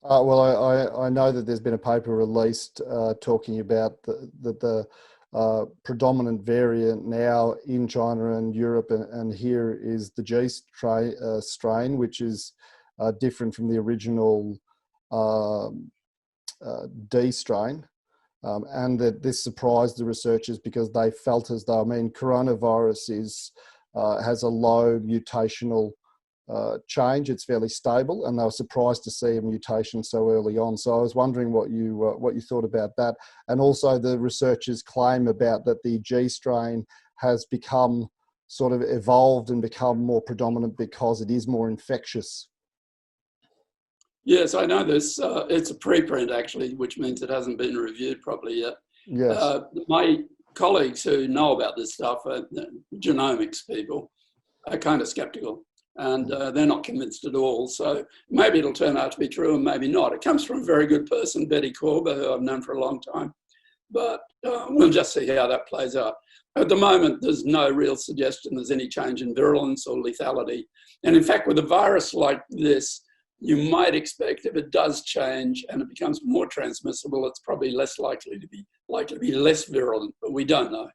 Well, I know that there's been a paper released talking about the predominant variant now in China and Europe, and here is the strain, which is different from the original um D strain. And that this surprised the researchers because they felt as though, I mean, coronavirus has a low mutational change. It's fairly stable, and they were surprised to see a mutation so early on. So I was wondering what you thought about that, and also the researchers' claim about that the G strain has become sort of evolved and become more predominant because it is more infectious. Yes, I know this. It's a preprint actually, which means it hasn't been reviewed properly yet. Yes. My colleagues who know about this stuff, genomics people, are kind of skeptical, and they're not convinced at all. So maybe it'll turn out to be true and maybe not. It comes from a very good person, Betty Corber, who I've known for a long time. But we'll just see how that plays out. At the moment, there's no real suggestion there's any change in virulence or lethality. And in fact, with a virus like this, you might expect if it does change and it becomes more transmissible, it's probably less likely to be less virulent, but we don't know.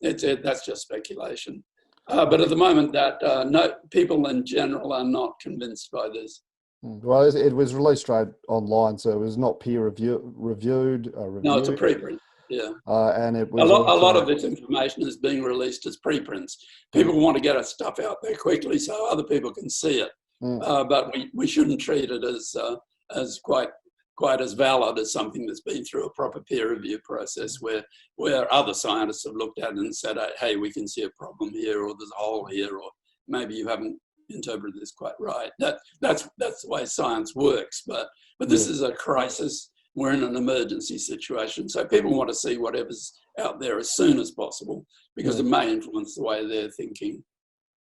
That's just speculation. But at the moment, that no, people in general are not convinced by this. Well, it was released straight online, so it was not reviewed. No, it's a preprint. Yeah. And it A was lot of this information is being released as preprints. People want to get our stuff out there quickly so other people can see it. But we shouldn't treat it as quite as valid as something that's been through a proper peer review process where other scientists have looked at it and said, hey, we can see a problem here, or there's a hole here, or maybe you haven't interpreted this quite right. That's the way science works. But this is a crisis. We're in an emergency situation. So people want to see whatever's out there as soon as possible because it may influence the way they're thinking.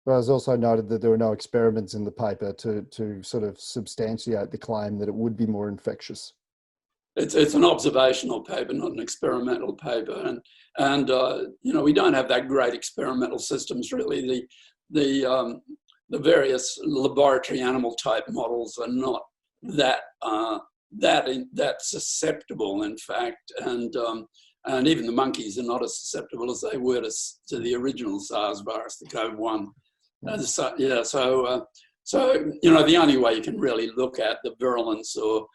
But it was also noted that there were no experiments in the paper to sort of substantiate the claim that it would be more infectious. It's an observational paper, not an experimental paper, and we don't have that great experimental systems really. The various laboratory animal type models are not that susceptible, in fact, and even the monkeys are not as susceptible as they were to the original SARS virus, the COVID-1. So the only way you can really look at the virulence of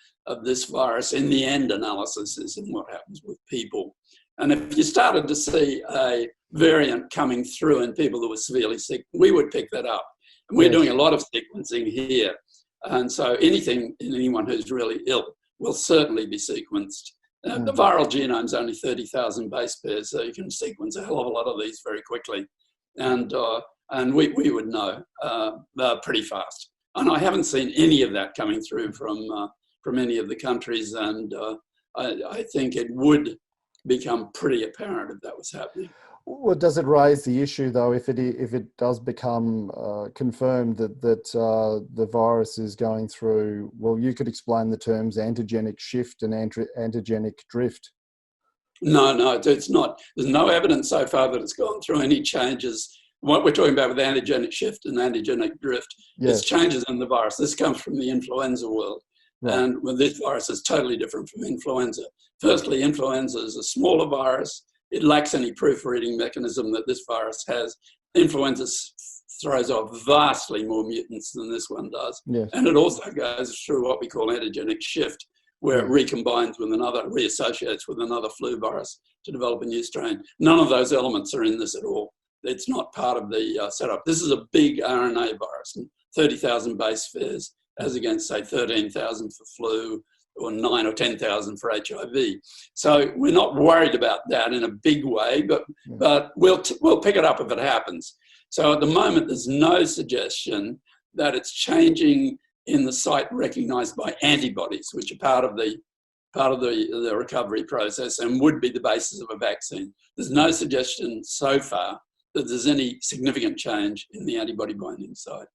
this virus in the end analysis is in what happens with people. And if you started to see a variant coming through in people that were severely sick, we would pick that up. And we're doing a lot of sequencing here. And so anything in anyone who's really ill will certainly be sequenced. The viral genome is only 30,000 base pairs, so you can sequence a hell of a lot of these very quickly. And we would know pretty fast. And I haven't seen any of that coming through from any of the countries, and I think it would become pretty apparent if that was happening. Well, does it raise the issue, though, if it does become confirmed that the virus is going through, well, you could explain the terms antigenic shift and antigenic drift? No, it's not. There's no evidence so far that it's gone through any changes. What we're talking about with antigenic shift and antigenic drift is changes in the virus. This comes from the influenza world. Right. And this virus is totally different from influenza. Firstly, influenza is a smaller virus. It lacks any proofreading mechanism that this virus has. Influenza throws off vastly more mutants than this one does. Yes. And it also goes through what we call antigenic shift, where it recombines with reassociates with another flu virus to develop a new strain. None of those elements are in this at all. It's not part of the setup. This is a big RNA virus, 30,000 base pairs, as against, say, 13,000 for flu, or 9 or 10,000 for HIV. So we're not worried about that in a big way, but we'll pick it up if it happens. So at the moment, there's no suggestion that it's changing in the site recognized by antibodies, which are part of the recovery process and would be the basis of a vaccine. There's no suggestion so far that there's any significant change in the antibody binding site.